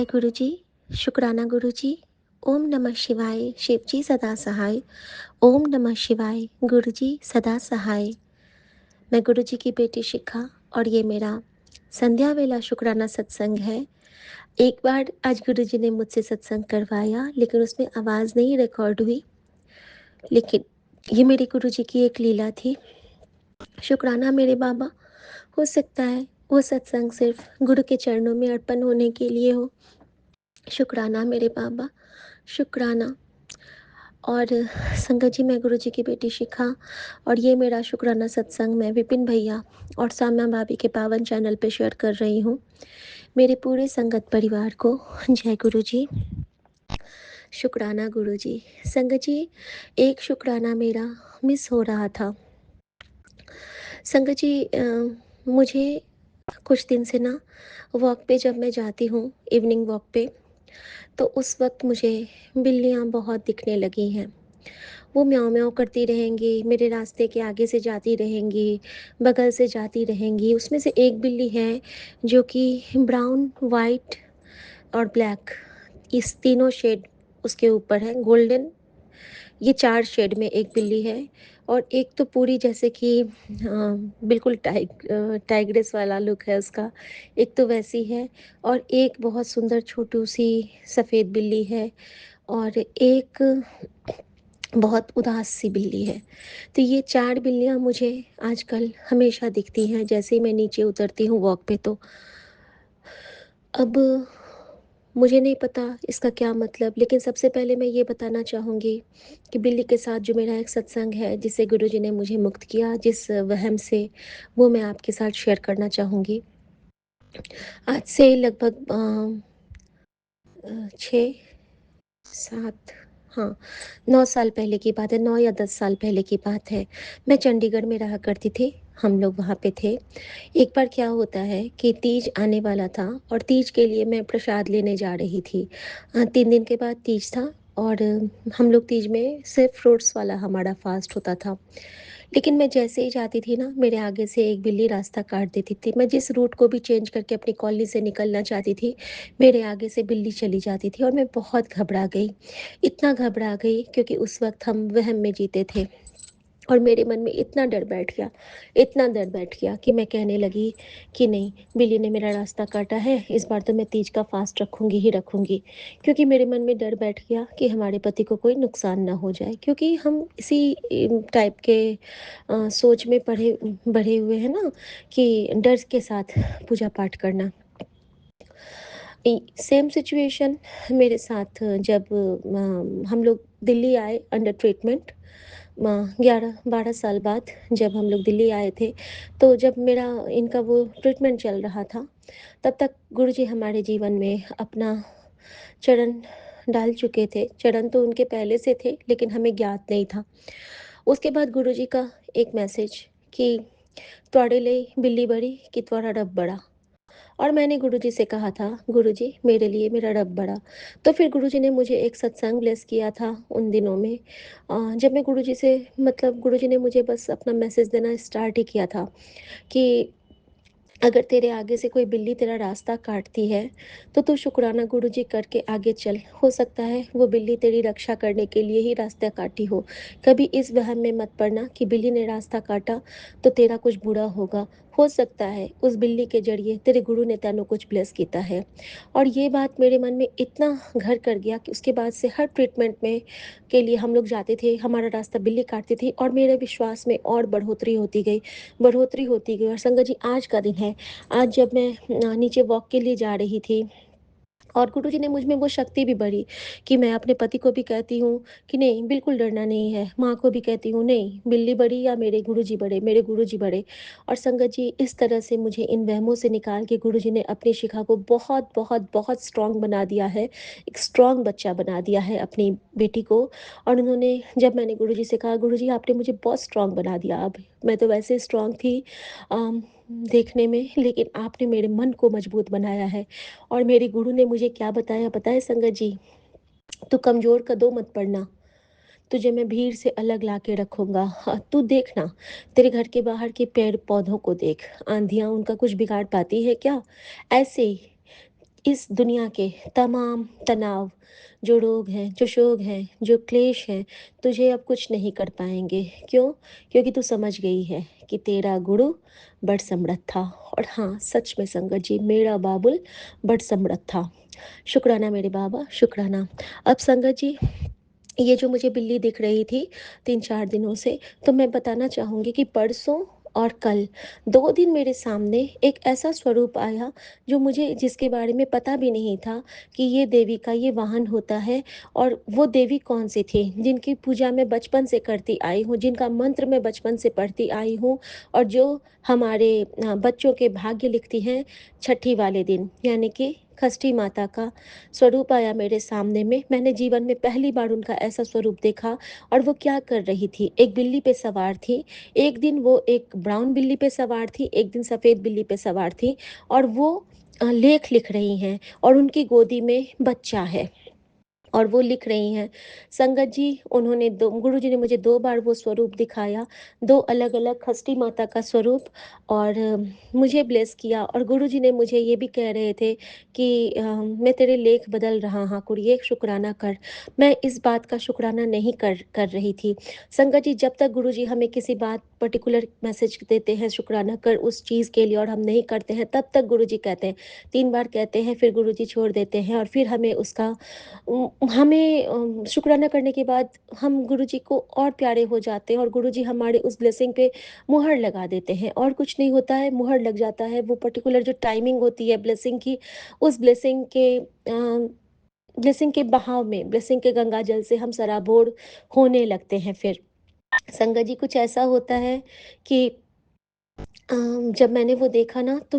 जय गुरु जी, शुक्राना गुरु जी। ओम नमः शिवाय, शिव जी सदा सहाय। ओम नमः शिवाय, गुरु जी सदा सहाय। मैं गुरु जी की बेटी शिखा और ये मेरा संध्या वेला शुक्राना सत्संग है। एक बार आज गुरु जी ने मुझसे सत्संग करवाया, लेकिन उसमें आवाज़ नहीं रिकॉर्ड हुई। लेकिन ये मेरे गुरु जी की एक लीला थी। शुक्राना मेरे बाबा, हो सकता है वो सत्संग सिर्फ गुरु के चरणों में अर्पण होने के लिए हो। शुक्राना मेरे बाबा, शुक्राना। और संगत जी, मैं गुरु जी की बेटी शिखा और ये मेरा शुक्राना सत्संग मैं विपिन भैया और साम्या भाभी के पावन चैनल पे शेयर कर रही हूँ। मेरे पूरे संगत परिवार को जय गुरु जी, शुक्राना गुरु जी। संगत जी, एक शुक्राना मेरा मिस हो रहा था। संगत जी, मुझे कुछ दिन से ना वॉक पे जब मैं जाती हूँ, इवनिंग वॉक पे, तो उस वक्त मुझे बिल्लियाँ बहुत दिखने लगी हैं। वो म्याऊं म्याऊं करती रहेंगी, मेरे रास्ते के आगे से जाती रहेंगी, बगल से जाती रहेंगी। उसमें से एक बिल्ली है जो कि ब्राउन, वाइट और ब्लैक, इस तीनों शेड उसके ऊपर है, गोल्डन। ये 4 शेड में एक बिल्ली है। और एक तो पूरी जैसे कि बिल्कुल टाइग्रेस वाला लुक है उसका, एक तो वैसी है। और एक बहुत सुंदर छोटू सी सफ़ेद बिल्ली है। और एक बहुत उदास सी बिल्ली है। तो ये 4 बिल्लियाँ मुझे आजकल हमेशा दिखती हैं जैसे ही मैं नीचे उतरती हूँ वॉक पे। तो अब मुझे नहीं पता इसका क्या मतलब, लेकिन सबसे पहले मैं ये बताना चाहूँगी कि बिल्ली के साथ जो मेरा एक सत्संग है, जिससे गुरुजी ने मुझे मुक्त किया, जिस वहम से, वो मैं आपके साथ शेयर करना चाहूँगी। आज से लगभग 6, 7, हाँ, 9 साल पहले की बात है, 9 या 10 साल पहले की बात है। मैं चंडीगढ़ में रहा करती थी, हम लोग वहाँ पे थे। एक बार क्या होता है कि तीज आने वाला था और तीज के लिए मैं प्रसाद लेने जा रही थी। 3 दिन के बाद तीज था और हम लोग तीज में सिर्फ फ्रूट्स वाला हमारा फास्ट होता था। लेकिन मैं जैसे ही जाती थी ना, मेरे आगे से एक बिल्ली रास्ता काट देती थी। मैं जिस रूट को भी चेंज करके अपनी कॉलोनी से निकलना चाहती थी, मेरे आगे से बिल्ली चली जाती थी और मैं बहुत घबरा गई। इतना घबरा गई क्योंकि उस वक्त हम वहम में जीते थे। और मेरे मन में इतना डर बैठ गया, इतना डर बैठ गया कि मैं कहने लगी कि नहीं, बिल्ली ने मेरा रास्ता काटा है, इस बार तो मैं तीज का फास्ट रखूंगी ही रखूंगी। क्योंकि मेरे मन में डर बैठ गया कि हमारे पति को कोई नुकसान ना हो जाए, क्योंकि हम इसी टाइप के सोच में पढ़े बढ़े हुए हैं ना, कि डर के साथ पूजा पाठ करना। सेम सिचुएशन मेरे साथ जब हम लोग दिल्ली आए अंडर ट्रीटमेंट, 11-12 साल बाद जब हम लोग दिल्ली आए थे। तो जब मेरा इनका वो ट्रीटमेंट चल रहा था, तब तक गुरुजी हमारे जीवन में अपना चरण डाल चुके थे। चरण तो उनके पहले से थे, लेकिन हमें ज्ञात नहीं था। उसके बाद गुरुजी का एक मैसेज कि "त्वाड़े लिए बिल्ली बड़ी कि त्वरा रब बड़ा"। और मैंने गुरुजी से कहा था, गुरुजी मेरे लिए मेरा रब बड़ा। तो फिर गुरुजी ने मुझे एक सत्संग ब्लेस किया था उन दिनों में। जब मैं गुरुजी से, मतलब गुरुजी ने मुझे बस अपना मैसेज देना स्टार्ट ही किया था कि अगर तेरे आगे से कोई बिल्ली तेरा रास्ता काटती है, तो तू शुक्राना गुरुजी करके आगे चल। हो सकता है वो बिल्ली तेरी रक्षा करने के लिए ही रास्ता काटी हो। कभी इस वहम में मत पड़ना कि बिल्ली ने रास्ता काटा तो तेरा कुछ बुरा होगा। हो सकता है उस बिल्ली के जरिए तेरे गुरु ने तेनों कुछ ब्लेस किया है। और ये बात मेरे मन में इतना घर कर गया कि उसके बाद से हर ट्रीटमेंट में के लिए हम लोग जाते थे, हमारा रास्ता बिल्ली काटती थी और मेरे विश्वास में और बढ़ोतरी होती गई, बढ़ोतरी होती गई। और संगत जी, आज का दिन है। आज जब मैं नीचे वॉक के लिए जा रही थी और गुरुजी ने मुझ में वो शक्ति भी भरी कि मैं अपने पति को भी कहती हूँ कि नहीं, बिल्कुल डरना नहीं है। माँ को भी कहती हूँ, नहीं, बिल्ली बड़ी या मेरे गुरुजी बड़े, मेरे गुरुजी बड़े। और संगत जी, इस तरह से मुझे इन वहमों से निकाल के गुरुजी ने अपनी शिखा को बहुत बहुत बहुत स्ट्रांग बना दिया है। एक स्ट्रांग बच्चा बना दिया है अपनी बेटी को। और उन्होंने, जब मैंने गुरुजी से कहा, गुरुजी आपने मुझे बहुत स्ट्रांग बना दिया, अब मैं तो वैसे स्ट्रांग थी देखने में, लेकिन आपने मेरे मन को मजबूत बनाया है। और मेरे गुरु ने मुझे क्या बताया पता है संगत जी? "तू कमज़ोर कदों मत पड़ना, तुझे मैं भीड़ से अलग ला के रखूँगा। हाँ, तू देखना, तेरे घर के बाहर के पेड़-पौधों को देख, आँधियाँ उनका कुछ बिगाड़ पाती है क्या? ऐसे ही इस दुनिया के तमाम तनाव, जो रोग हैं, जो शोक हैं, जो क्लेश हैं, तुझे अब कुछ नहीं कर पाएँगे। क्यों? क्योंकि तू समझ गई है कि तेरा गुरु बड़ समर्थ था। और हाँ, सच में संगत जी, मेरा बाबुल बड़ समर्थ था। शुक्राना मेरे बाबा, शुक्राना। अब संगत जी, ये जो मुझे बिल्ली दिख रही थी 3-4 दिनों से, तो मैं बताना चाहूँगी कि परसों और कल 2 दिन मेरे सामने एक ऐसा स्वरूप आया, जो मुझे जिसके बारे में पता भी नहीं था कि ये देवी का ये वाहन होता है। और वो देवी कौन-सी थी, जिनकी पूजा मैं बचपन से करती आई हूँ, जिनका मंत्र मैं बचपन से पढ़ती आई हूँ, और जो हमारे बच्चों के भाग्य लिखती हैं छठी वाले दिन, यानी कि षष्ठी माता का स्वरूप आया मेरे सामने में। मैंने जीवन में पहली बार उनका ऐसा स्वरूप देखा। और वो क्या कर रही थी, एक बिल्ली पे सवार थी। एक दिन वो एक ब्राउन बिल्ली पे सवार थी, एक दिन सफ़ेद बिल्ली पे सवार थी। और वो लेख लिख रही हैं, और उनकी गोदी में बच्चा है। और वो लिख रही हैं। संगत जी, उन्होंने दो गुरुजी ने मुझे 2 बार वो स्वरूप दिखाया, 2 अलग-अलग षष्ठी माता का स्वरूप। और मुझे ब्लेस किया। और गुरुजी ने मुझे ये भी कह रहे थे कि मैं तेरे लेख बदल रहा हाँ कुड़िए, शुक्राना कर। मैं इस बात का शुक्राना नहीं कर कर रही थी। संगत जी, जब तक गुरुजी हमें किसी बात पर्टिकुलर मैसेज देते हैं शुक्राना कर उस चीज़ के लिए, और हम नहीं करते हैं, तब तक गुरुजी कहते हैं। 3 बार कहते हैं, फिर गुरुजी छोड़ देते हैं, और फिर हमें उसका हमें शुक्राना करने के बाद हम गुरुजी को और प्यारे हो जाते हैं, और गुरुजी हमारे उस ब्लेसिंग पे मुहर लगा देते हैं। और कुछ नहीं होता है, मुहर लग जाता है। वो पर्टिकुलर जो टाइमिंग होती है ब्लेसिंग की, उस ब्लेसिंग के बहाव में, ब्लेसिंग के गंगा जल से हम सराबोर होने लगते हैं फिर। संगत जी, कुछ ऐसा होता है कि जब मैंने वो देखा ना, तो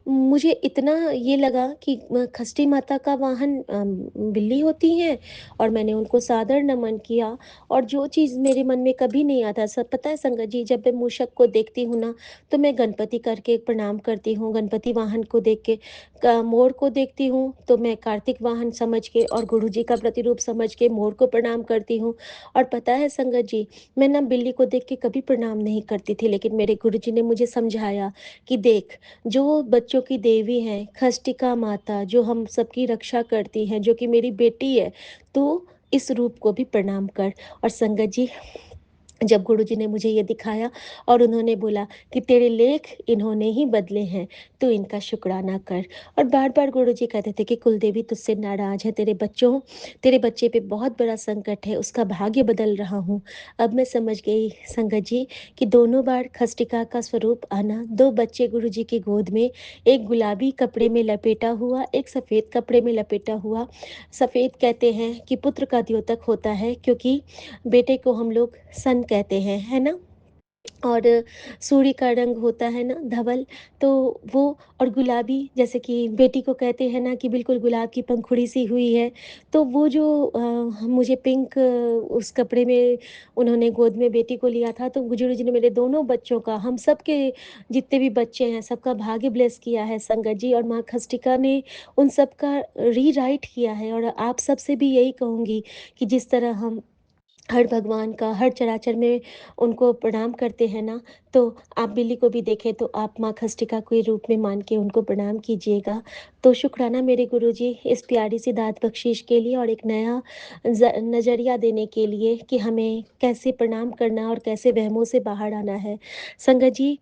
मुझे इतना ये लगा कि षष्ठी माता का वाहन बिल्ली होती हैं। और मैंने उनको सादर नमन किया। और जो चीज़ मेरे मन में कभी नहीं आता, सब पता है संगत जी, जब मैं मूषक को देखती हूँ ना, तो मैं गणपति करके प्रणाम करती हूँ। गणपति वाहन को देख के, मोर को देखती हूँ तो मैं कार्तिक वाहन समझ के और गुरु जी का प्रतिरूप समझ के मोर को प्रणाम करती हूँ। और पता है संगत जी, मैं ना बिल्ली को देख के कभी प्रणाम नहीं करती थी, लेकिन मेरे गुरुजी ने मुझे समझाया कि देख, जो बच्चों की देवी हैं, खष्टिका माता, जो हम सबकी रक्षा करती हैं, जो कि मेरी बेटी है, तो इस रूप को भी प्रणाम कर। और संगत जी, जब गुरुजी ने मुझे ये दिखाया और उन्होंने बोला कि तेरे लेख इन्होंने ही बदले हैं, तो इनका शुक्राना कर। और बार-बार गुरुजी कहते थे कि कुलदेवी तुझसे नाराज़ है, तेरे बच्चे पे बहुत बड़ा संकट है, उसका भाग्य बदल रहा हूँ। अब मैं समझ गई संगत जी कि दोनों बार खष्टिका का स्वरूप आना, 2 बच्चे गुरुजी की गोद में, एक गुलाबी कपड़े में लपेटा हुआ, एक सफ़ेद कपड़े में लपेटा हुआ। सफ़ेद कहते हैं कि पुत्र का द्योतक होता है, क्योंकि बेटे को हम लोग सन कहते हैं, है ना? और सूर्य का रंग होता है ना धवल, तो वो, और गुलाबी जैसे कि बेटी को कहते हैं ना कि बिल्कुल गुलाब की पंखुड़ी सी हुई है। तो वो जो मुझे पिंक उस कपड़े में उन्होंने गोद में बेटी को लिया था, तो गुरुजी ने मेरे दोनों बच्चों का, हम सब के जितने भी बच्चे हैं, सबका भाग्य ब्लेस किया है संगत जी। और माँ खष्टिका ने उन सबका रीराइट किया है। और आप सबसे भी यही कहूँगी कि जिस तरह हम हर भगवान का हर चराचर में उनको प्रणाम करते हैं ना, तो आप बिल्ली को भी देखें तो आप माँ खष्टिका के रूप में मान के उनको प्रणाम कीजिएगा। तो शुक्राना मेरे गुरुजी इस प्यारी सी दात बख्शीश के लिए, और एक नया नज़रिया देने के लिए कि हमें कैसे प्रणाम करना और कैसे वहमों से बाहर आना है। संगत जी,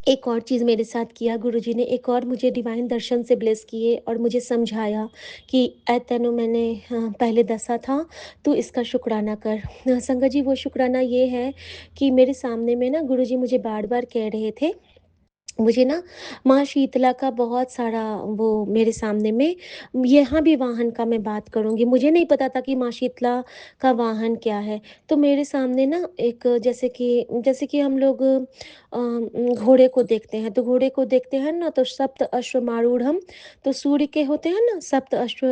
एक और चीज़ मेरे साथ किया गुरुजी ने, एक और मुझे डिवाइन दर्शन से ब्लेस किए और मुझे समझाया कि "ऐ तैनू मैंने पहले दसा था, तू इसका शुक्राना कर।" संगत जी, वो शुक्राना ये है कि मेरे सामने में ना गुरुजी मुझे बार-बार कह रहे थे, मुझे ना माँ शीतला का बहुत सारा वो मेरे सामने में, यहाँ भी वाहन का मैं बात करूँगी। मुझे नहीं पता था कि माँ शीतला का वाहन क्या है। तो मेरे सामने ना एक, जैसे कि हम लोग घोड़े को देखते हैं, तो घोड़े को देखते हैं ना, तो सप्त अश्वमारूढ़म, तो सूर्य के होते हैं ना सप्त अश्व,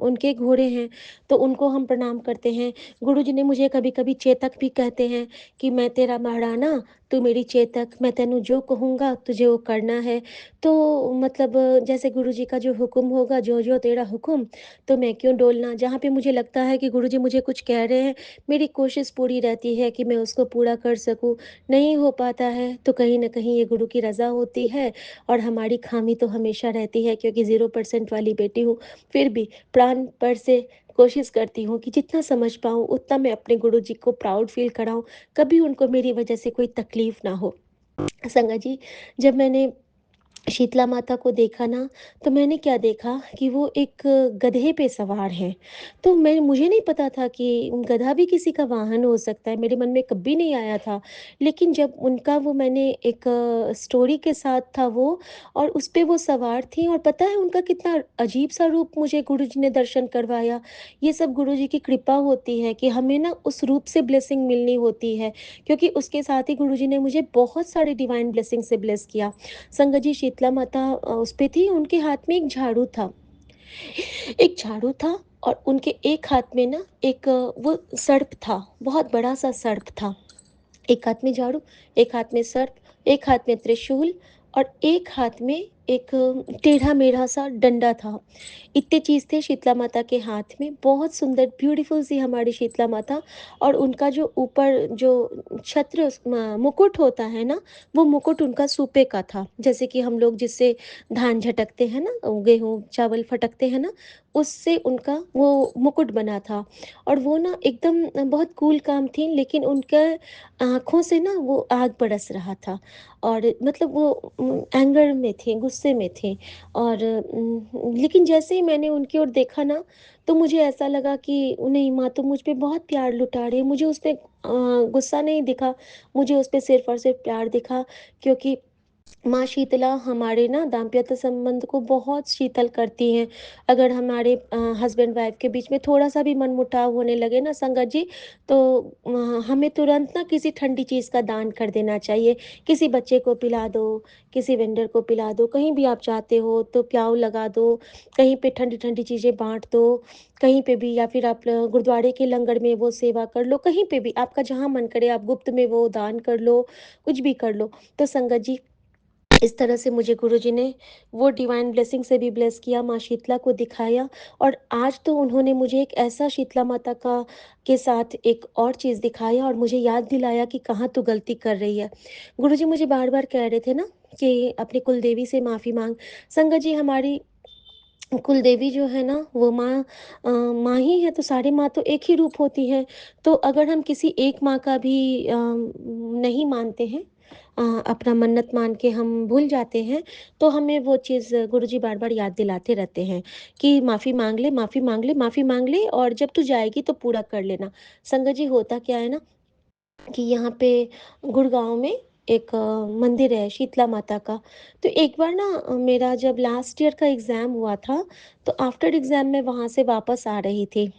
उनके घोड़े हैं, तो उनको हम प्रणाम करते हैं। गुरुजी ने मुझे कभी-कभी चेतक भी कहते हैं कि मैं तेरा महाराना, तू मेरी चेतक, मैं तेनू जो कहूँगा तुझे वो करना है। तो मतलब जैसे गुरुजी का जो हुक्म होगा, जो-जो तेरा हुक्म, तो मैं क्यों डोलना। जहाँ पे मुझे लगता है कि गुरुजी मुझे कुछ कह रहे हैं, मेरी कोशिश पूरी रहती है कि मैं उसको पूरा कर सकूँ। नहीं हो पाता है, तो कहीं न कहीं ये गुरु की रज़ा होती है और हमारी खामी तो हमेशा रहती है, क्योंकि 0% वाली बेटी हूँ। फिर भी प्राण पर से कोशिश करती हूँ कि जितना समझ पाऊँ उतना मैं अपने गुरुजी को प्राउड फ़ील कराऊँ, कभी उनको मेरी वज़ह से कोई तकलीफ़ ना हो। संगत जी, जब मैंने शीतला माता को देखा ना, तो मैंने क्या देखा कि वो एक गधे पे सवार हैं। तो मुझे नहीं पता था कि गधा भी किसी का वाहन हो सकता है, मेरे मन में कभी नहीं आया था। लेकिन जब उनका वो मैंने एक स्टोरी के साथ था वो, और उस पे वो सवार थीं, और पता है उनका कितना अजीब-सा रूप मुझे गुरुजी ने दर्शन करवाया। ये सब गुरुजी की कृपा होती है कि हमें ना उस रूप से ब्लेसिंग मिलनी होती है, क्योंकि उसके साथ ही गुरुजी ने मुझे बहुत सारे डिवाइन ब्लेसिंग से ब्लेस किया। संगत जी, शीतला माता उस पे थी, उनके हाथ में एक झाड़ू था। एक झाड़ू था, और उनके एक हाथ में ना एक वो सर्प था, बहुत बड़ा-सा सर्प था। एक हाथ में झाड़ू, एक हाथ में सर्प, एक हाथ में त्रिशूल, और एक हाथ में एक टेढ़ा-मेढ़ा सा डंडा था। इतने चीज़ थे शीतला माता के हाथ में, बहुत सुंदर ब्यूटीफुल सी हमारी शीतला माता। और उनका जो ऊपर जो छत्र मुकुट होता है ना, वो मुकुट उनका सूपे का था। जैसे कि हम लोग जिससे धान झटकते हैं ना, गेहूँ चावल फटकते हैं ना, उससे उनका वो मुकुट बना था। और वो ना एकदम बहुत कूल काम थी, लेकिन उनका आँखों से ना वो आग बरस रहा था, और मतलब वो एंगर में थे, गुस्से में थे। और लेकिन जैसे ही मैंने उनकी ओर देखा ना, तो मुझे ऐसा लगा कि नहीं, माँ तो मुझ पे बहुत प्यार लुटा रही है। मुझे उस पे गुस्सा नहीं दिखा, मुझे उस पे सिर्फ़ और सिर्फ़ प्यार दिखा, क्योंकि माँ शीतला हमारे ना दाम्पत्य संबंध को बहुत शीतल करती हैं। अगर हमारे हस्बैंड वाइफ के बीच में थोड़ा-सा भी मनमुटाव होने लगे ना संगत जी, तो हमें तुरंत ना किसी ठंडी चीज़ का दान कर देना चाहिए। किसी बच्चे को पिला दो, किसी वेंडर को पिला दो, कहीं भी आप जाते हो तो प्याऊ लगा दो, कहीं पे ठंडी-ठंडी चीज़ें बाँट दो, कहीं पे भी, या फिर आप गुरुद्वारे के लंगर में वो सेवा कर लो, कहीं पे भी आपका जहाँ मन करे आप गुप्त में वो दान कर लो, कुछ भी कर लो। तो संगत जी, इस तरह से मुझे गुरुजी ने वो डिवाइन ब्लेसिंग से भी ब्लेस किया, माँ शीतला को दिखाया। और आज तो उन्होंने मुझे एक ऐसा शीतला माता का के साथ एक और चीज़ दिखाया, और मुझे याद दिलाया कि कहाँ तू गलती कर रही है। गुरुजी मुझे बार-बार कह रहे थे ना कि अपनी कुलदेवी से माफ़ी माँग। संगत जी, हमारी कुलदेवी जो है ना, वो माँ माँ ही है, तो सारी माँ तो एक ही रूप होती हैं। तो अगर हम किसी एक माँ का भी नहीं मानते हैं, अपना मन्नत मान के हम भूल जाते हैं, तो हमें वो चीज़ गुरुजी बार-बार याद दिलाते रहते हैं कि माफ़ी माँग ले, माफ़ी माँग ले, माफ़ी माँग ले, और जब तू जाएगी तो पूरा कर लेना। संगत जी, होता क्या है ना कि यहाँ पे गुड़गाँव में एक मंदिर है शीतला माता का। तो एक बार ना मेरा जब लास्ट ईयर का एग्ज़ाम हुआ था, तो आफ्टर एग्ज़ाम मैं वहाँ से वापस आ रही थी।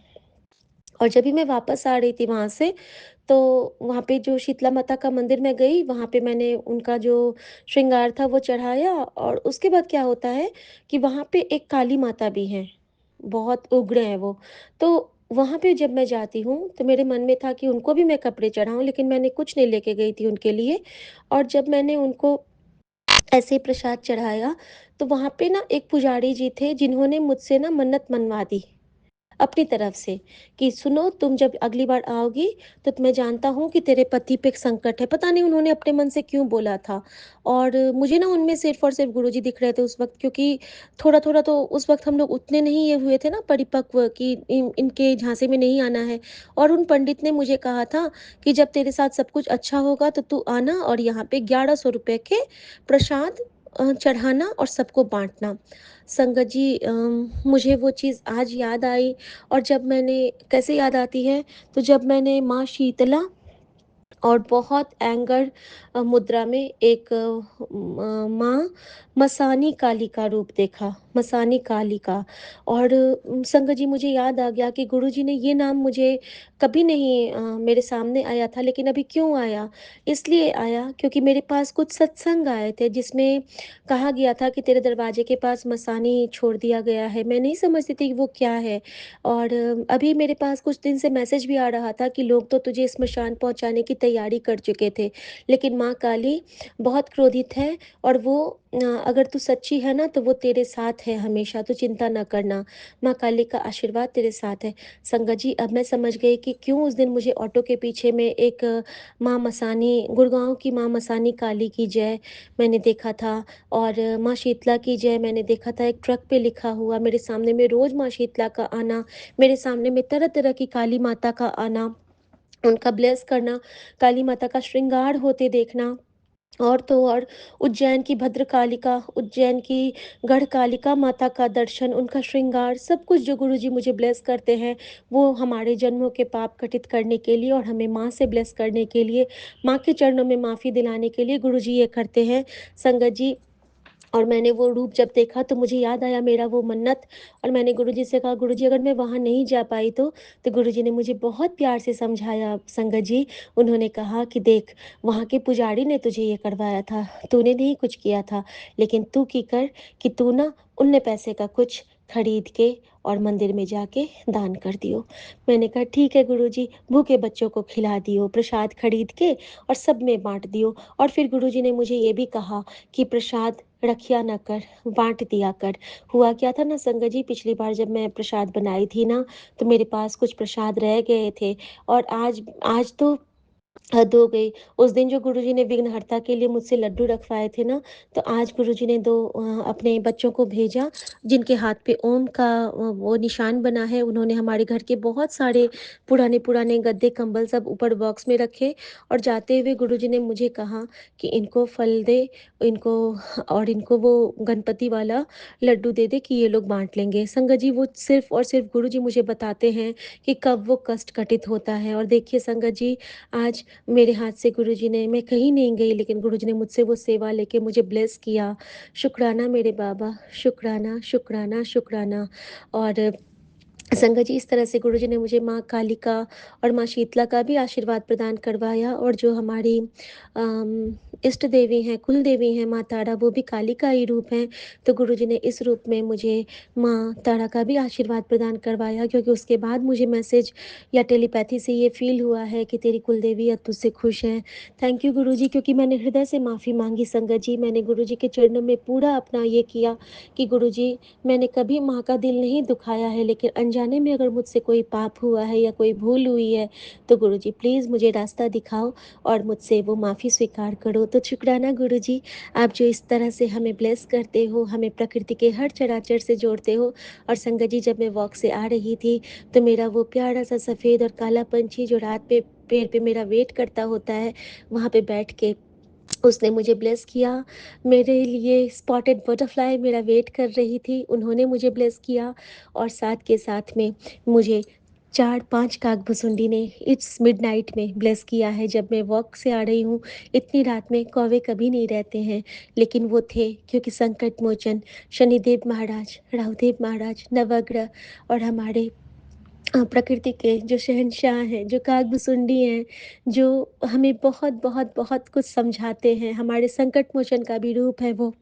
और जब भी मैं वापस आ रही थी वहाँ से, तो वहाँ पे जो शीतला माता का मंदिर मैं गई, वहाँ पे मैंने उनका जो श्रृंगार था वो चढ़ाया, और उसके बाद क्या होता है कि वहाँ पे एक काली माता भी हैं, बहुत उग्र हैं वो। तो वहाँ पे जब मैं जाती हूँ, तो मेरे मन में था कि उनको भी मैं कपड़े चढ़ाऊँ, लेकिन मैंने कुछ नहीं लेके गई थी उनके लिए। और जब मैंने उनको ऐसे ही प्रसाद चढ़ाया, तो वहाँ पे ना एक पुजारी जी थे, जिन्होंने मुझसे ना मन्नत मनवा दी अपनी तरफ से, कि सुनो, तुम जब अगली बार आओगी, तो मैं जानता हूँ कि तेरे पति पे एक संकट है। पता नहीं उन्होंने अपने मन से क्यों बोला था। और मुझे ना उनमें सिर्फ़ और सिर्फ़ गुरुजी दिख रहे थे उस वक़्त, क्योंकि थोड़ा-थोड़ा तो उस वक़्त हम लोग उतने नहीं ये हुए थे ना परिपक्व, कि इनके झांसे में नहीं आना है। और उन पंडित ने मुझे कहा था कि जब तेरे साथ सब कुछ अच्छा होगा तो तू आना, और यहाँ पे ₹1100 के प्रसाद चढ़ाना और सबको बाँटना। संगत जी, मुझे वो चीज़ आज याद आई। और जब मैंने, कैसे याद आती है, तो जब मैंने माँ शीतला और बहुत एंगर मुद्रा में एक माँ मसानी काली का रूप देखा, मसानी काली का। और संगत जी, मुझे याद आ गया कि गुरुजी ने ये नाम मुझे कभी नहीं मेरे सामने आया था, लेकिन अभी क्यों आया? इसलिए आया क्योंकि मेरे पास कुछ सत्संग आए थे, जिसमें कहा गया था कि तेरे दरवाजे के पास मसानी छोड़ दिया गया है। मैं नहीं समझती थी कि वो क्या है। और अभी मेरे पास कुछ दिन से मैसेज भी आ रहा था कि लोग तो तुझे स्मशान पहुँचाने की तैयारी कर चुके थे। लेकिन माँ काली बहुत क्रोधित है और वो अगर तू सच्ची है ना तो वो तेरे साथ है हमेशा, तू चिंता ना करना। माँ काली का आशीर्वाद तेरे साथ है। संगत जी, अब मैं समझ गई कि क्यों उस दिन मुझे ऑटो के पीछे में एक माँ मसानी, गुड़गाँव की माँ मसानी काली की जय मैंने देखा था, और माँ शीतला की जय मैंने देखा था एक ट्रक पे लिखा हुआ। मेरे सामने में रोज़ माँ शीतला का आना, मेरे सामने में तरह-तरह की काली माता का आना, उनका ब्लेस करना, काली माता का श्रृंगार होते देखना, और तो और उज्जैन की भद्रकालिका, उज्जैन की गढ़कालिका माता का दर्शन, उनका श्रृंगार, सब कुछ जो गुरुजी मुझे ब्लेस करते हैं, वो हमारे जन्मों के पाप कटित करने के लिए और हमें माँ से ब्लेस करने के लिए, माँ के चरणों में माफ़ी दिलाने के लिए गुरुजी ये करते हैं। संगत जी, और मैंने वो रूप जब देखा तो मुझे याद आया मेरा वो मन्नत, और मैंने गुरुजी से कहा, गुरुजी अगर मैं वहाँ नहीं जा पाई तो गुरुजी ने मुझे बहुत प्यार से समझाया संगत जी। उन्होंने कहा कि देख, वहाँ के पुजारी ने तुझे ये करवाया था, तूने नहीं कुछ किया था, लेकिन तू की कर कि तू ना उनने पैसे का कुछ खरीद के और मंदिर में जाके दान कर दियो। मैंने कहा ठीक है गुरुजी, भूखे बच्चों को खिला दियो, प्रसाद खरीद के और सब में बाँट दियो। और फिर गुरुजी ने मुझे ये भी कहा कि प्रसाद रखिया ना कर, बाँट दिया कर। हुआ क्या था ना संगत जी, पिछली बार जब मैं प्रसाद बनाई थी ना, तो मेरे पास कुछ प्रसाद रह गए थे, और आज आज तो हद हो गई। उस दिन जो गुरुजी ने विघ्नहर्ता के लिए मुझसे लड्डू रखवाए थे ना, तो आज गुरुजी ने 2 अपने बच्चों को भेजा, जिनके हाथ पे ओम का वो निशान बना है। उन्होंने हमारे घर के बहुत सारे पुराने-पुराने गद्दे, कंबल सब ऊपर बॉक्स में रखे, और जाते हुए गुरुजी ने मुझे कहा कि इनको फल दे, इनको, और इनको वो गणपति वाला लड्डू दे दे कि ये लोग बाँट लेंगे। संगत जी, वो सिर्फ़ और सिर्फ़ गुरुजी मुझे बताते हैं कि कब वो कष्ट घटित होता है। और देखिए संगत जी, आज मेरे हाथ से गुरुजी ने, मैं कहीं नहीं गई लेकिन गुरुजी ने मुझसे वो सेवा लेके मुझे ब्लेस किया। शुक्राना मेरे बाबा, शुक्राना, शुक्राना, शुक्राना। और संगत जी, इस तरह से गुरुजी ने मुझे माँ कालिका और माँ शीतला का भी आशीर्वाद प्रदान करवाया, और जो हमारी इष्ट देवी हैं, कुल देवी हैं माँ तारा, वो भी काली का ही रूप हैं। तो गुरुजी ने इस रूप में मुझे माँ तारा का भी आशीर्वाद प्रदान करवाया, क्योंकि उसके बाद मुझे मैसेज या टेलीपैथी से ये फ़ील हुआ है कि तेरी कुल देवी अब तुझसे खुश हैं। थैंक यू गुरुजी, क्योंकि मैंने हृदय से माफ़ी माँगी संगत जी। मैंने गुरुजी के चरणों में पूरा अपना ये किया कि गुरुजी, मैंने कभी माँ का दिल नहीं दुखाया है, लेकिन अनजाने में अगर मुझसे कोई पाप हुआ है या कोई भूल हुई है, तो गुरुजी प्लीज़ मुझे रास्ता दिखाओ और मुझसे वो माफ़ी स्वीकार करो। तो शुक्राना गुरुजी, आप जो इस तरह से हमें ब्लेस करते हो, हमें प्रकृति के हर चराचर से जोड़ते हो। और संगत जी, जब मैं वॉक से आ रही थी, तो मेरा वो प्यारा-सा सफ़ेद और काला पंछी जो रात पे पेड़ पे मेरा वेट करता होता है, वहाँ पे बैठ के उसने मुझे ब्लेस किया। मेरे लिए स्पॉटेड बटरफ्लाई मेरा वेट कर रही थी, उन्होंने मुझे ब्लेस किया, और साथ के साथ में मुझे 4-5 काग-भुसुंडी ने इट्स मिडनाइट में ब्लेस किया है। जब मैं वॉक से आ रही हूँ, इतनी रात में कौवे कभी नहीं रहते हैं, लेकिन वो थे, क्योंकि संकट मोचन शनिदेव महाराज, राहुदेव महाराज, नवग्रह और हमारे प्रकृति के जो शहंशाह हैं, जो काग-भुसुंडी हैं, जो हमें बहुत कुछ समझाते हैं, हमारे संकट मोचन का भी रूप है वो,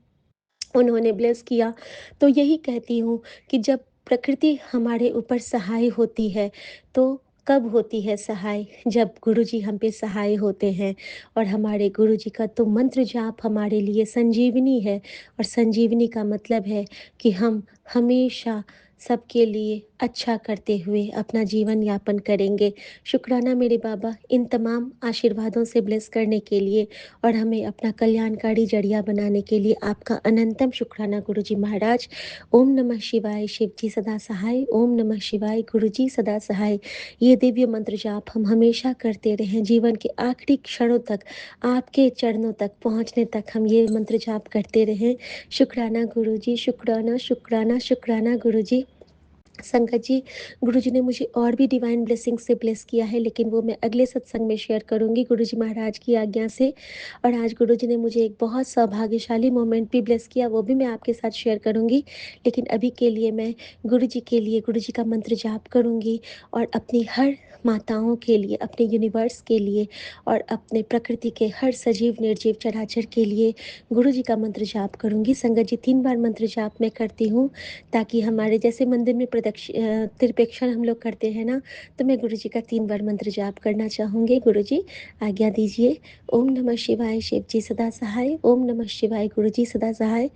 उन्होंने ब्लेस किया। तो यही कहती हूँ कि जब प्रकृति हमारे ऊपर सहाय होती है, तो कब होती है सहाय? जब गुरुजी हम पे सहाय होते हैं, और हमारे गुरुजी का तो मंत्र जाप हमारे लिए संजीवनी है, और संजीवनी का मतलब है कि हम हमेशा सबके लिए अच्छा करते हुए अपना जीवन यापन करेंगे। शुक्राना मेरे बाबा, इन तमाम आशीर्वादों से ब्लेस करने के लिए और हमें अपना कल्याणकारी जरिया बनाने के लिए आपका अनंतम शुक्राना गुरुजी महाराज। ओम नमः शिवाय, शिव जी सदा सहाय। ओम नमः शिवाय, गुरुजी सदा सहाय। ये दिव्य मंत्र जाप हम हमेशा करते रहें, जीवन के आखिरी क्षणों तक, आपके चरणों तक पहुँचने तक हम ये मंत्र जाप करते रहें। शुक्राना गुरुजी, शुक्राना, शुक्राना, शुक्राना गुरुजी। संगत जी, गुरुजी ने मुझे और भी डिवाइन ब्लेसिंग से ब्लेस किया है, लेकिन वो मैं अगले सत्संग में शेयर करूँगी गुरुजी महाराज की आज्ञा से। और आज गुरुजी ने मुझे एक बहुत सौभाग्यशाली मोमेंट भी ब्लेस किया, वो भी मैं आपके साथ शेयर करूँगी। लेकिन अभी के लिए मैं गुरुजी के लिए गुरुजी का मंत्र जाप करूँगी, और अपनी हर माताओं के लिए, अपने यूनिवर्स के लिए, और अपने प्रकृति के हर सजीव निर्जीव चराचर के लिए गुरुजी का मंत्र जाप करूँगी। संगत जी, 3 बार मंत्र जाप मैं करती हूँ, ताकि हमारे जैसे मंदिर में प्रदक्षिणा त्रिपेक्षण हम लोग करते हैं ना, तो मैं गुरुजी का 3 बार मंत्र जाप करना चाहूँगी। गुरुजी आज्ञा दीजिए। ओम नमः शिवाय शिव जी सदा सहाय। ओम नमः शिवाय गुरुजी सदा सहाय।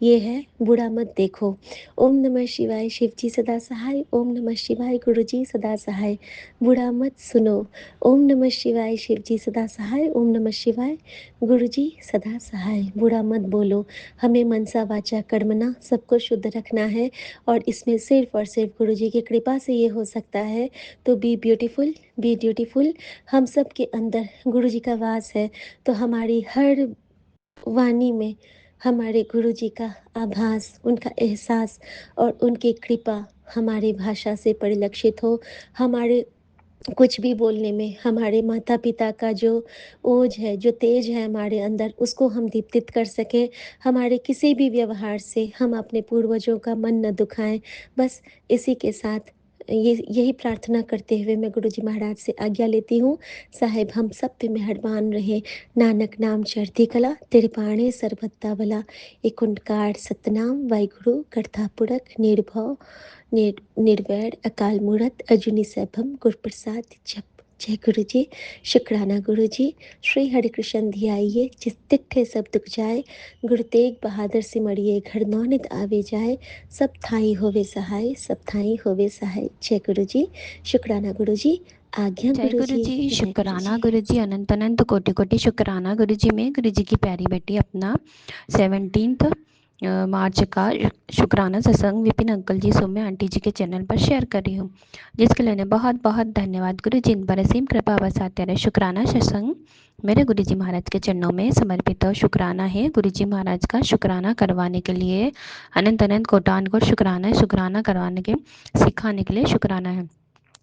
ये है बुरा मत देखो। ओम नमः शिवाय शिव जी सदा सहाय। ओम नमः शिवाय गुरुजी सदा सहाय। बुरा मत सुनो। ओम नमः शिवाय शिव जी सदा सहाय। ओम नमः शिवाय गुरुजी सदा सहाय। बुरा मत बोलो। हमें मनसा वाचा कर्मणा सबको शुद्ध रखना है, और इसमें सिर्फ और सिर्फ गुरुजी की कृपा से ये हो सकता है। तो बी ब्यूटीफुल, बी ब्यूटीफुल। हम सब के अंदर गुरुजी का वास है, तो हमारी हर वाणी में हमारे गुरुजी का आभास, उनका एहसास और उनकी कृपा हमारी भाषा से परिलक्षित हो। हमारे कुछ भी बोलने में हमारे माता पिता का जो ओज है, जो तेज है हमारे अंदर, उसको हम दीप्तित कर सकें। हमारे किसी भी व्यवहार से हम अपने पूर्वजों का मन न दुखाएं। बस इसी के साथ यही प्रार्थना करते हुए मैं गुरुजी महाराज से आज्ञा लेती हूँ। साहेब हम सब पे मेहरबान रहे। नानक नाम चढ़ती कला, तेरे पाणे सर्वत्ता भला। एक ओंकार सतनाम वाहिगुरु करता पुरख निर्भव निर्वैर अकाल मूरत अजूनी सैभम गुरप्रसाद जप। जय गुरु जी। शुक्राना गुरु जी। श्री हरिकृष्ण धियाइए जिस तिठे सब दुख जाए। गुरु तेग बहादुर सिमरिए घर नौनित आवे जाए। सब थाई होवे सहाय, सब थाई होवे सहाय। जय गुरु जी। शुक्राना गुरु जी। आज्ञा जय गुरु गुरु जी। जी, जय गुरु शुक्राना जी। गुरु जी, अनंत अनंत कोटि कोटि शुक्राना गुरु जी। में गुरु जी की प्यारी बेटी अपना 17 मार्च का शुक्राना सत्संग विपिन अंकल जी सौम्या आंटी जी के चैनल पर शेयर कर रही हूँ, जिसके लिए बहुत बहुत धन्यवाद गुरु जी। इन पर असीम कृपा बरसाते रहे। शुक्राना सत्संग मेरे गुरु जी महाराज के चरणों में समर्पित और शुक्राना है। गुरु जी महाराज का शुक्राना करवाने के लिए अनंत अनंत कोटान को शुक्राना है। शुक्राना करवाने के सिखाने के लिए शुक्राना है।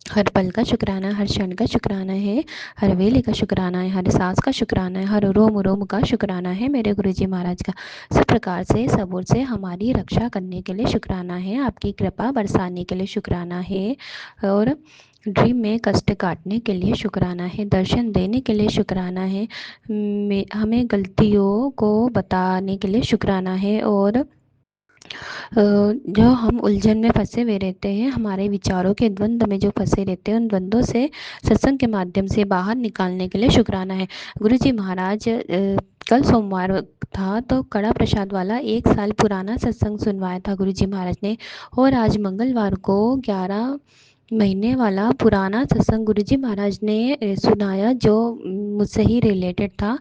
हर पल का शुक्राना, हर क्षण का शुक्राना है, हर वेले का शुक्राना है, हर सांस का शुक्राना है, हर रोम रोम का शुक्राना है मेरे गुरुजी महाराज का। सब प्रकार से सब ओर से हमारी रक्षा करने के लिए शुक्राना है। आपकी कृपा बरसाने के लिए शुक्राना है, और ड्रीम में कष्ट काटने के लिए शुक्राना है, दर्शन देने के लिए शुक्राना है, हमें गलतियों को बताने के लिए शुक्राना है, और जो हम उलझन में फंसे हुए रहते हैं, हमारे विचारों के द्वंद्व में जो फंसे रहते हैं, उन द्वंद्वों से सत्संग के माध्यम से बाहर निकालने के लिए शुक्राना है। गुरु जी महाराज कल सोमवार था, तो कड़ा प्रसाद वाला 1 साल पुराना सत्संग सुनवाया था गुरु जी महाराज ने, और आज मंगलवार को 11 महीने वाला पुराना सत्संग गुरु जी महाराज ने सुनाया, जो मुझसे ही रिलेटेड था।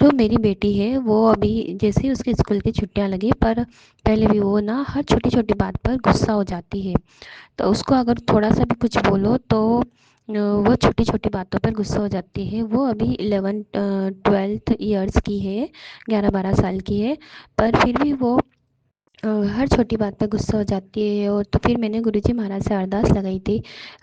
जो मेरी बेटी है, वो अभी जैसे ही उसकी स्कूल की छुट्टियां लगी, पर पहले भी वो ना हर छोटी छोटी बात पर गुस्सा हो जाती है। तो उसको अगर थोड़ा सा भी कुछ बोलो तो वो छोटी छोटी बातों पर गुस्सा हो जाती है। वो अभी 11-12 ईयर्स की है, 11-12 साल की है, पर फिर भी वो हर छोटी बात पर गुस्सा हो जाती है। और तो फिर मैंने गुरुजी महाराज से अरदास लगाई थी,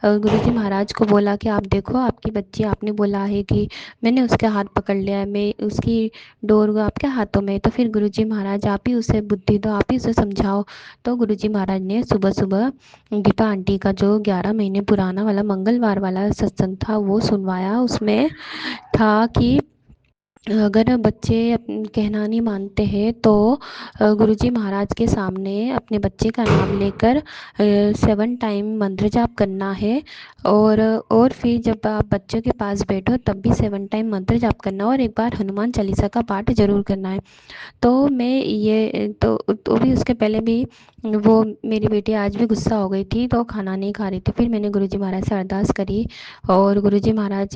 गुरुजी महाराज को बोला कि आप देखो, आपकी बच्ची, आपने बोला है कि मैंने उसका हाथ पकड़ लिया है, मैं उसकी डोर आपके हाथों में, तो फिर गुरुजी महाराज आप ही उसे बुद्धि दो, आप ही उसे समझाओ। तो गुरुजी महाराज ने सुबह सुबह गीता आंटी का जो 11 महीने पुराना वाला मंगलवार वाला सत्संग था वो सुनवाया। उसमें था कि अगर बच्चे कहना नहीं मानते हैं, तो गुरुजी महाराज के सामने अपने बच्चे का नाम लेकर 7 टाइम मंत्र जाप करना है, और फिर जब आप बच्चों के पास बैठो तब भी 7 टाइम मंत्र जाप करना, और एक बार हनुमान चालीसा का पाठ जरूर करना है। तो मैं ये तो भी उसके पहले भी वो मेरी बेटी आज भी गुस्सा हो गई थी, तो खाना नहीं खा रही थी। फिर मैंने गुरुजी महाराज से अरदास करी, और गुरुजी महाराज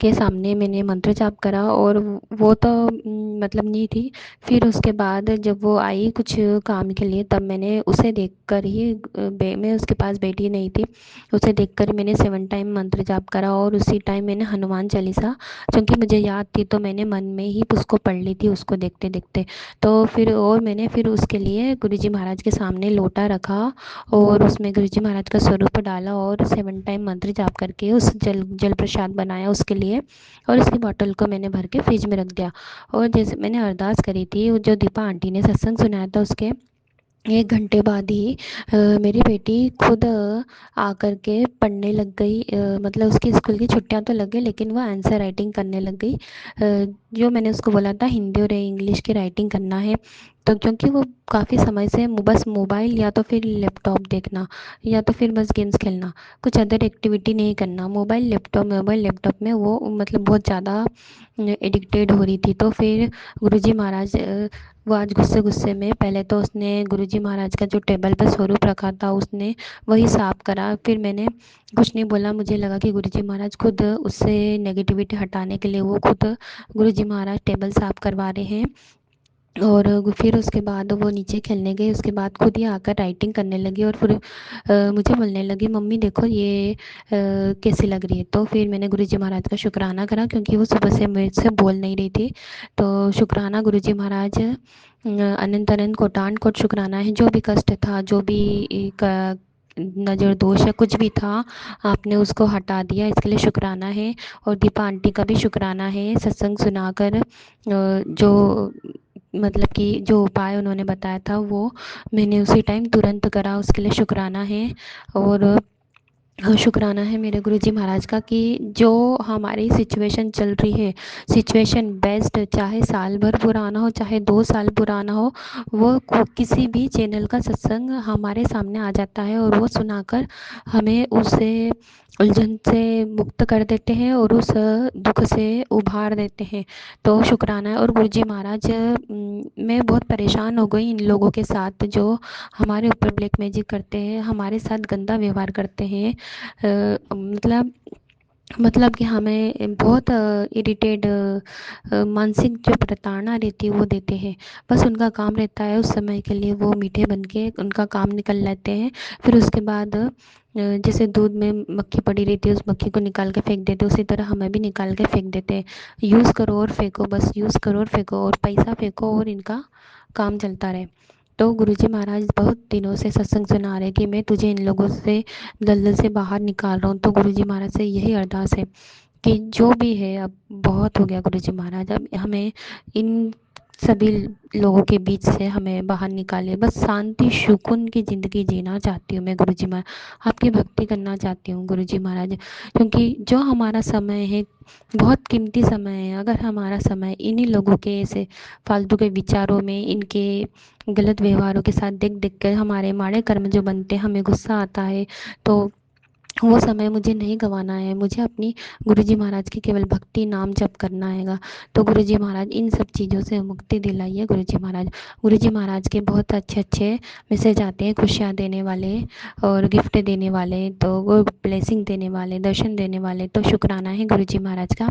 के सामने मैंने मंत्र जाप करा, और वो तो मतलब नहीं थी। फिर उसके बाद जब वो आई कुछ काम के लिए, तब मैंने उसे देखकर ही मैं उसके पास बैठी नहीं थी, उसे देखकर मैंने 7 टाइम मंत्र जाप करा, और उसी टाइम मैंने हनुमान चालीसा, क्योंकि मुझे याद थी, तो मैंने मन में ही उसको पढ़ ली थी उसको देखते देखते। तो फिर और मैंने फिर उसके लिए गुरुजी महाराज के सामने लोटा रखा, और उसमें गुरुजी महाराज का स्वरूप डाला, और 7 टाइम मंत्र जाप करके उस जल प्रसाद बनाया उसके लिए, और उसकी बॉटल को मैंने भर के फ्रिज में रख दिया। और जैसे मैंने अरदास करी थी, जो दीपा आंटी ने सत्संग सुनाया था, उसके 1 घंटे बाद ही मेरी बेटी खुद आकर के पढ़ने लग गई। मतलब उसकी स्कूल की छुट्टियां तो लग गई, लेकिन वो आंसर राइटिंग करने लग गई। जो मैंने उसको बोला था हिंदी और इंग्लिश की राइटिंग करना है, तो क्योंकि वो काफ़ी समय से बस मोबाइल या तो फिर लैपटॉप देखना या तो फिर बस गेम्स खेलना, कुछ अदर एक्टिविटी नहीं करना, मोबाइल लैपटॉप में वो मतलब बहुत ज़्यादा एडिक्टेड हो रही थी। तो फिर गुरुजी महाराज वो आज गुस्से गुस्से में पहले तो उसने गुरुजी महाराज का जो टेबल पर स्वरूप रखा था उसने वही साफ करा। फिर मैंने कुछ नहीं बोला, मुझे लगा कि गुरुजी महाराज खुद उससे नेगेटिविटी हटाने के लिए वो खुद गुरुजी महाराज टेबल साफ करवा रहे हैं। और फिर उसके बाद वो नीचे खेलने गए, उसके बाद खुद ही आकर राइटिंग करने लगी और फिर मुझे बोलने लगी, मम्मी देखो ये कैसी लग रही है। तो फिर मैंने गुरुजी महाराज का शुक्राना करा, क्योंकि वो सुबह से मेरे से बोल नहीं रही थी। तो शुक्राना गुरुजी महाराज, अनंत अनंत कोटान कोट शुक्राना है, जो भी कष्ट था, जो भी नज़र दोष या कुछ भी था, आपने उसको हटा दिया, इसके लिए शुक्राना है। और दीपा आंटी का भी शुक्राना है, सत्संग सुनाकर जो मतलब कि जो उपाय उन्होंने बताया था वो मैंने उसी टाइम तुरंत करा, उसके लिए शुक्राना है। और शुक्राना है मेरे गुरुजी महाराज का कि जो हमारी सिचुएशन चल रही है, सिचुएशन बेस्ट, चाहे साल भर पुराना हो चाहे 2 साल पुराना हो, वो किसी भी चैनल का सत्संग हमारे सामने आ जाता है और वो सुनाकर हमें उससे उलझन से मुक्त कर देते हैं और उस दुख से उभार देते हैं। तो शुक्राना है। और गुरुजी महाराज, मैं बहुत परेशान हो गई इन लोगों के साथ जो हमारे ऊपर ब्लैक मैजिक करते हैं, हमारे साथ गंदा व्यवहार करते हैं। मतलब कि हमें बहुत इरिटेट मानसिक जो प्रताड़ना रहती है वो देते हैं। बस उनका काम रहता है उस समय के लिए वो मीठे बन के उनका काम निकल लेते हैं। फिर उसके बाद जैसे दूध में मक्खी पड़ी रहती है, उस मक्खी को निकाल के फेंक देते, उसी तरह हमें भी निकाल के फेंक देते हैं। यूज़ करो और फेंको, बस यूज़ करो और फेंको और पैसा फेंको और इनका काम चलता रहे। तो गुरुजी महाराज बहुत दिनों से सत्संग सुना रहे कि मैं तुझे इन लोगों से दलदल से बाहर निकाल रहा हूँ। तो गुरुजी महाराज से यही अरदास है कि जो भी है अब बहुत हो गया गुरुजी महाराज, अब हमें इन सभी लोगों के बीच से हमें बाहर निकाले। बस शांति सुकून की ज़िंदगी जीना चाहती हूँ मैं गुरुजी महाराज, आपकी भक्ति करना चाहती हूँ गुरुजी महाराज। क्योंकि जो हमारा समय है बहुत कीमती समय है, अगर हमारा समय इन्हीं लोगों के ऐसे फालतू के विचारों में, इनके गलत व्यवहारों के साथ देख देख कर हमारे माड़े कर्म जो बनते हैं, हमें गुस्सा आता है, तो वो समय मुझे नहीं गंवाना है। मुझे अपनी गुरुजी महाराज की केवल भक्ति नाम जप करना हैगा। तो गुरुजी महाराज इन सब चीज़ों से मुक्ति दिलाइए गुरुजी महाराज। गुरुजी महाराज के बहुत अच्छे अच्छे मैसेज आते हैं, खुशियाँ देने वाले और गिफ्ट देने वाले, तो वो ब्लेसिंग देने वाले, दर्शन देने वाले। तो शुक्राना है गुरुजी महाराज का,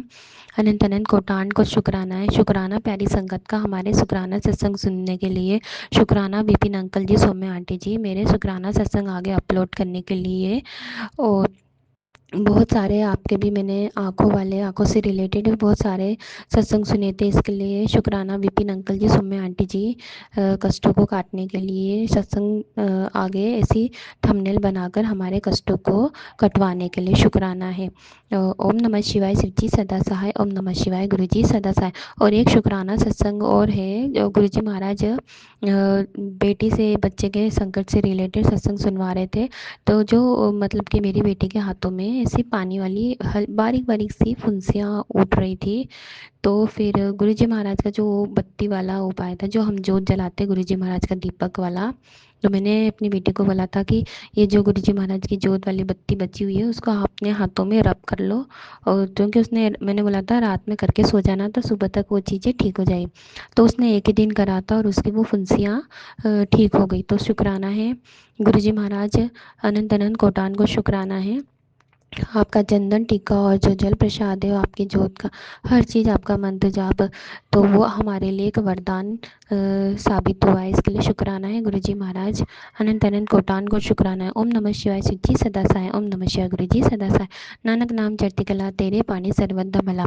अनंत अनंत कोटान को शुक्राना है। शुक्राना प्यारी संगत का, हमारे शुक्राना सत्संग सुनने के लिए। शुक्राना विपिन अंकल जी, सौम्य आंटी जी, मेरे शुक्राना सत्संग आगे अपलोड करने के लिए। और बहुत सारे आपके भी मैंने आँखों वाले, आँखों से रिलेटेड भी बहुत सारे सत्संग सुने थे, इसके लिए शुक्राना विपिन अंकल जी, सौम्य आंटी जी, कष्टों को काटने के लिए सत्संग आगे ऐसी थंबनेल बनाकर हमारे कष्टों को कटवाने के लिए शुक्राना है। ओम नमः शिवाय, शिव जी सदा सहाय। ओम नमः शिवाय, गुरु जी सदा सहाय। और एक शुक्राना सत्संग और है, जो गुरु जी महाराज बेटी से बच्चे के संकट से रिलेटेड सत्संग सुनवा रहे थे। तो जो मतलब कि मेरी बेटी के हाथों में ऐसी पानी वाली बारीक बारीक सी फुंसियाँ उठ रही थी। तो फिर गुरुजी महाराज का जो बत्ती वाला उपाय था, जो हम जोत जलाते गुरुजी महाराज का दीपक वाला, तो मैंने अपनी बेटी को बोला था कि ये जो गुरुजी महाराज की जोत वाली बत्ती बची हुई है उसको आप अपने हाथों में रब कर लो। और क्योंकि उसने, मैंने बोला था रात में करके सो जाना तो सुबह तक वो चीज़ें ठीक हो जाए। तो उसने एक ही दिन करा था और उसकी वो फुंसियाँ ठीक हो गई। तो शुक्राना है गुरुजी महाराज, अनंत अनंत कोटान को शुक्राना है। आपका चंदन टीका और जो जल प्रसाद है, आपकी जोत का हर चीज़, आपका मंत्र जाप, तो वो हमारे लिए एक वरदान साबित हुआ है। इसके लिए शुक्राना है गुरुजी महाराज, अनंत अनंत कोटान को शुक्राना है। ओम नमः शिवाय, शिव जी सदा सहाय। ओम नमः शिवाय, गुरु जी सदा सहाय। नानक नाम चढ़ती कला, तेरे पानी सर्वदा भला।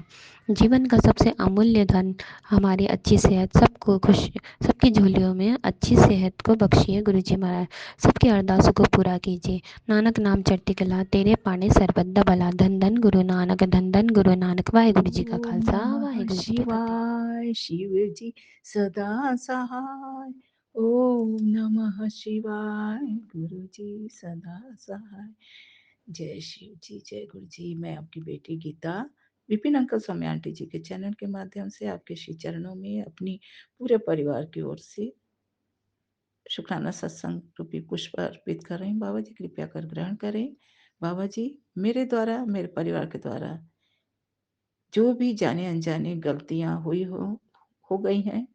जीवन का सबसे अमूल्य धन हमारी अच्छी सेहत, सबको खुश, सबकी झोलियों में अच्छी सेहत को बख्शिए गुरुजी महाराज। सबकी अरदासों को पूरा कीजिए। नानक नाम चढ़ती कला, तेरे पानी सरबत दा भला। धन धन गुरु नानक, धन धन गुरु नानक। वाहेगुरु जी का ओम खालसा, नमः वाहेगुरु जी की फतेह। शिवाय, शिव जी सदा सहाय। ओम नमः शिवाय, गुरु जी सदा सहाय। जय शिव जी, जय गुरु जी। मैं आपकी बेटी गीता विपिन अंकल स्वामी आंटी जी के चैनल के माध्यम से आपके श्री चरणों में अपनी पूरे परिवार की ओर से शुक्राना सत्संग रूपी पुष्प अर्पित कर रही हूँ। बाबा जी कृपया कर ग्रहण करें। बाबा जी, मेरे द्वारा, मेरे परिवार के द्वारा जो भी जाने अनजाने गलतियां हुई हो गई हैं,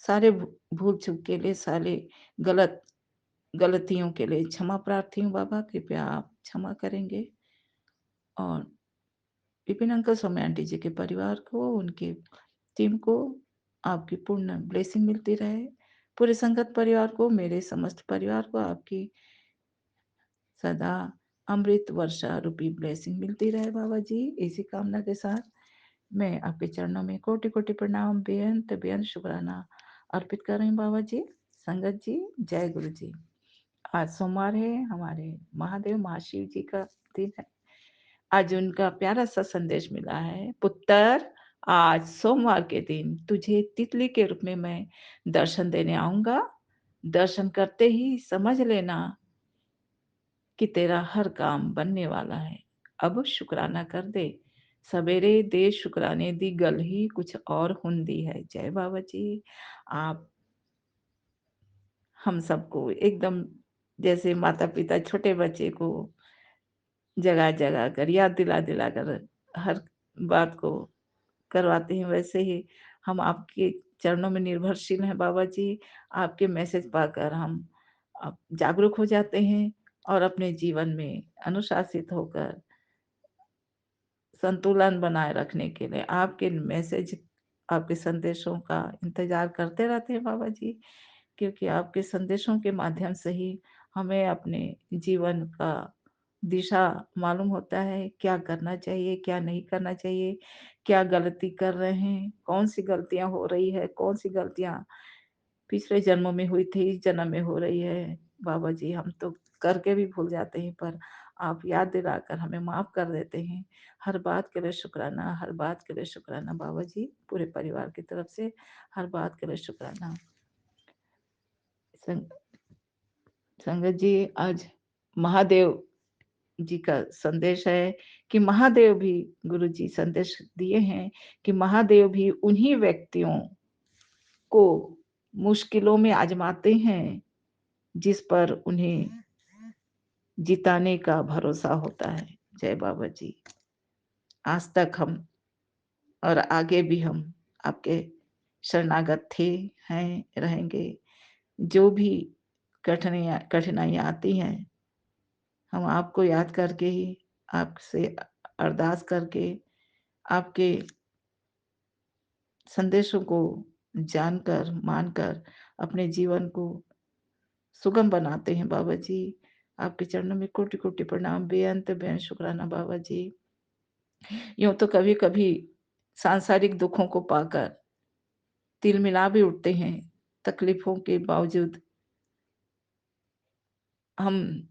सारे भूल चूक के लिए, सारे गलत गलतियों के लिए क्षमा प्रार्थी हूँ बाबा, कृपया आप क्षमा करेंगे। और विपिन अंकल, सौम्या आंटी जी के परिवार को, उनकी टीम को आपकी पूर्ण ब्लेसिंग मिलती रहे। पूरे संगत परिवार को, मेरे समस्त परिवार को आपकी सदा अमृत वर्षा रूपी ब्लेसिंग मिलती रहे बाबा जी। इसी कामना के साथ मैं आपके चरणों में कोटि कोटि प्रणाम, बेअंत बेअंत शुक्राना अर्पित कर रही हूँ बाबा जी। संगत जी, जय गुरु जी। आज सोमवार है, हमारे महादेव महाशिव जी का दिन है। आज उनका प्यारा सा संदेश मिला है, पुत्र आज सोमवार के दिन तुझे तितली के रूप में मैं दर्शन देने आऊंगा। दर्शन करते ही समझ लेना कि तेरा हर काम बनने वाला है। अब शुक्राना कर दे, सवेरे दे शुक्राने दी गल ही कुछ और हुंदी है। जय बाबा जी। आप हम सबको एकदम जैसे माता पिता छोटे बच्चे को जगा जगा कर, याद दिला दिला कर हर बात को करवाते हैं, वैसे ही हम आपके चरणों में निर्भरशील हैं बाबा जी। आपके मैसेज पाकर हम जागरूक हो जाते हैं और अपने जीवन में अनुशासित होकर संतुलन बनाए रखने के लिए आपके मैसेज, आपके संदेशों का इंतजार करते रहते हैं बाबा जी। क्योंकि आपके संदेशों के माध्यम से ही हमें अपने जीवन का दिशा मालूम होता है, क्या करना चाहिए, क्या नहीं करना चाहिए, क्या गलती कर रहे हैं, कौन सी गलतियां हो रही है, कौन सी गलतियां पिछले जन्मों में हुई थी, इस जन्म में हो रही है। बाबा जी, हम तो करके भी भूल जाते हैं, पर आप याद दिलाकर हमें माफ कर देते हैं। हर बात के लिए शुक्राना, हर बात के लिए शुक्राना बाबा जी। पूरे परिवार की तरफ से हर बात के लिए शुक्राना। संगत जी, आज महादेव जी का संदेश है कि महादेव भी, गुरु जी संदेश दिए हैं कि महादेव भी उन्हीं व्यक्तियों को मुश्किलों में आजमाते हैं जिस पर उन्हें जिताने का भरोसा होता है। जय बाबा जी। आज तक हम और आगे भी हम आपके शरणागत थे, हैं, रहेंगे। जो भी कठिनाइयां आती हैं, हम आपको याद करके ही, आपसे अरदास करके, आपके संदेशों को जानकर, मानकर अपने जीवन को सुगम बनाते हैं बाबा जी। आपके चरणों में कोटि कोटि प्रणाम, बेअंत बेअंत शुक्राना बाबा जी। यूं तो कभी कभी सांसारिक दुखों को पाकर तिलमिला भी उठते हैं, तकलीफों के बावजूद हम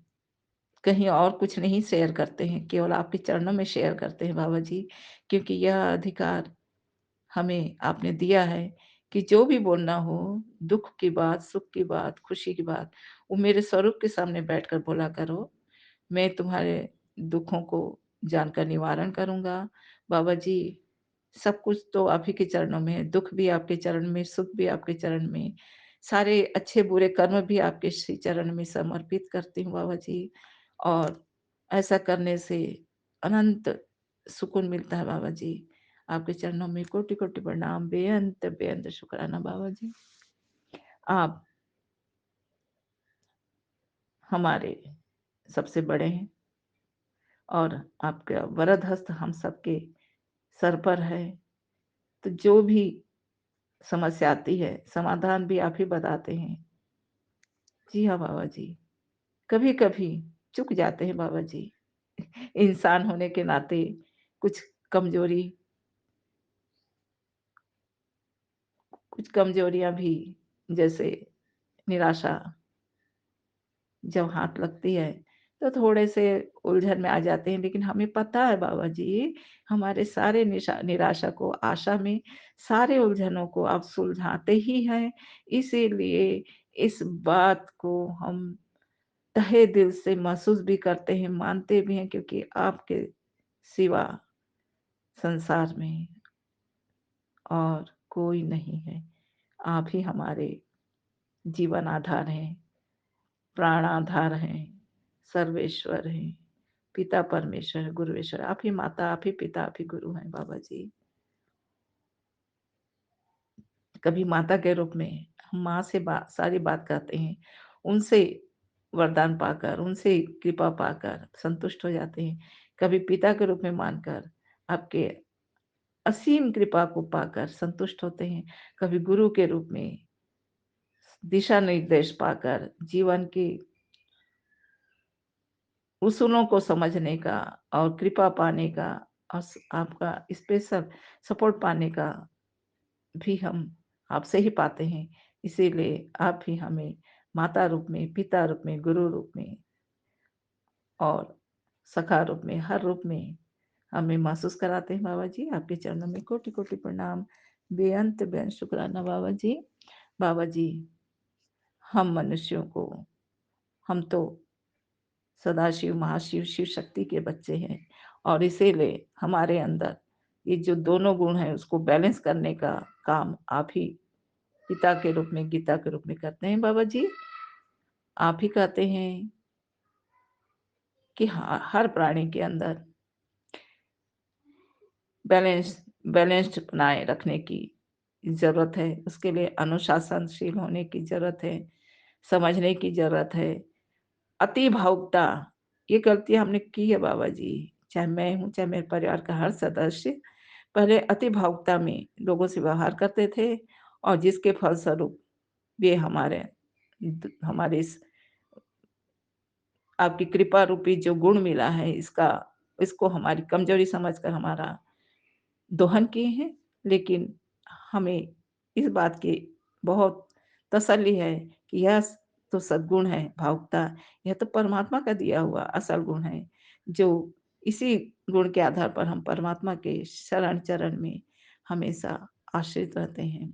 कहीं और कुछ नहीं शेयर करते हैं, केवल आपके चरणों में शेयर करते हैं बाबा जी। क्योंकि यह अधिकार हमें आपने दिया है कि जो भी बोलना हो, दुख की बात, सुख की बात, खुशी की बात, वो मेरे स्वरूप के सामने बैठकर बोला करो। मैं तुम्हारे दुखों को जानकर निवारण करूंगा बाबा जी। सब कुछ तो आप ही के चरणों में है, दुख भी आपके चरण में, सुख भी आपके चरण में, सारे अच्छे बुरे कर्म भी आपके श्री चरण में समर्पित करती हूँ बाबा जी। और ऐसा करने से अनंत सुकून मिलता है बाबा जी। आपके चरणों में कोटि कोटि प्रणाम, बेअंत बेअंत शुक्राना बाबा जी। आप हमारे सबसे बड़े हैं और आपका वरद हस्त हम सबके सर पर है। तो जो भी समस्या आती है, समाधान भी आप ही बताते हैं। जी हाँ बाबा जी, कभी कभी चूक जाते हैं बाबा जी। इंसान होने के नाते कुछ कमजोरी कुछ कमजोरियां भी, जैसे निराशा जब हाथ लगती है तो थोड़े से उलझन में आ जाते हैं। लेकिन हमें पता है बाबा जी, हमारे सारे निराशा को आशा में, सारे उलझनों को आप सुलझाते ही हैं। इसीलिए इस बात को हम तहे दिल से महसूस भी करते हैं, मानते भी हैं, क्योंकि आपके सिवा संसार में और कोई नहीं है। आप ही हमारे जीवन आधार हैं, प्राण आधार हैं, सर्वेश्वर हैं, पिता परमेश्वर है, गुरुवेश्वर। आप ही माता, आप ही पिता, आप ही गुरु हैं बाबा जी। कभी माता के रूप में हम माँ से सारी बात करते हैं, उनसे वरदान पाकर, उनसे कृपा पाकर संतुष्ट हो जाते हैं। कभी पिता के रूप में मानकर आपके असीम कृपा को पाकर संतुष्ट होते हैं। कभी गुरु के रूप में दिशा निर्देश पाकर जीवन की उसूलों को समझने का और कृपा पाने का और आपका स्पेशल सपोर्ट पाने का भी हम आपसे ही पाते हैं। इसीलिए आप ही हमें माता रूप में, पिता रूप में, गुरु रूप में और सखा रूप में, हर रूप में हमें महसूस कराते हैं बाबा जी। आपके चरणों में कोटि कोटि प्रणाम, बेअंत बेअंत शुक्राना बाबा जी। बाबा जी, हम मनुष्यों को, हम तो सदाशिव, महाशिव, शिव शक्ति के बच्चे हैं और इसीलिए हमारे अंदर ये जो दोनों गुण हैं उसको बैलेंस करने का काम आप ही पिता के रूप में, गीता के रूप में करते हैं बाबा जी। आप ही कहते हैं कि हर प्राणी के अंदर बैलेंस्ड बनाए रखने की जरूरत है। उसके लिए अनुशासनशील होने की जरूरत है, समझने की जरूरत है। अति भावुकता, ये गलती हमने की है बाबा जी। चाहे मैं हूँ, चाहे मेरे परिवार का हर सदस्य पहले अति भावुकता में लोगों से व्यवहार करते थे और जिसके फलस्वरूप वे हमारे इस आपकी कृपा रूपी जो गुण मिला है, इसको हमारी कमजोरी समझकर हमारा दोहन किए हैं। लेकिन हमें इस बात की बहुत तसल्ली है कि यह तो सद्गुण है भावुकता, यह तो परमात्मा का दिया हुआ असल गुण है, जो इसी गुण के आधार पर हम परमात्मा के शरण चरण में हमेशा आश्रित रहते हैं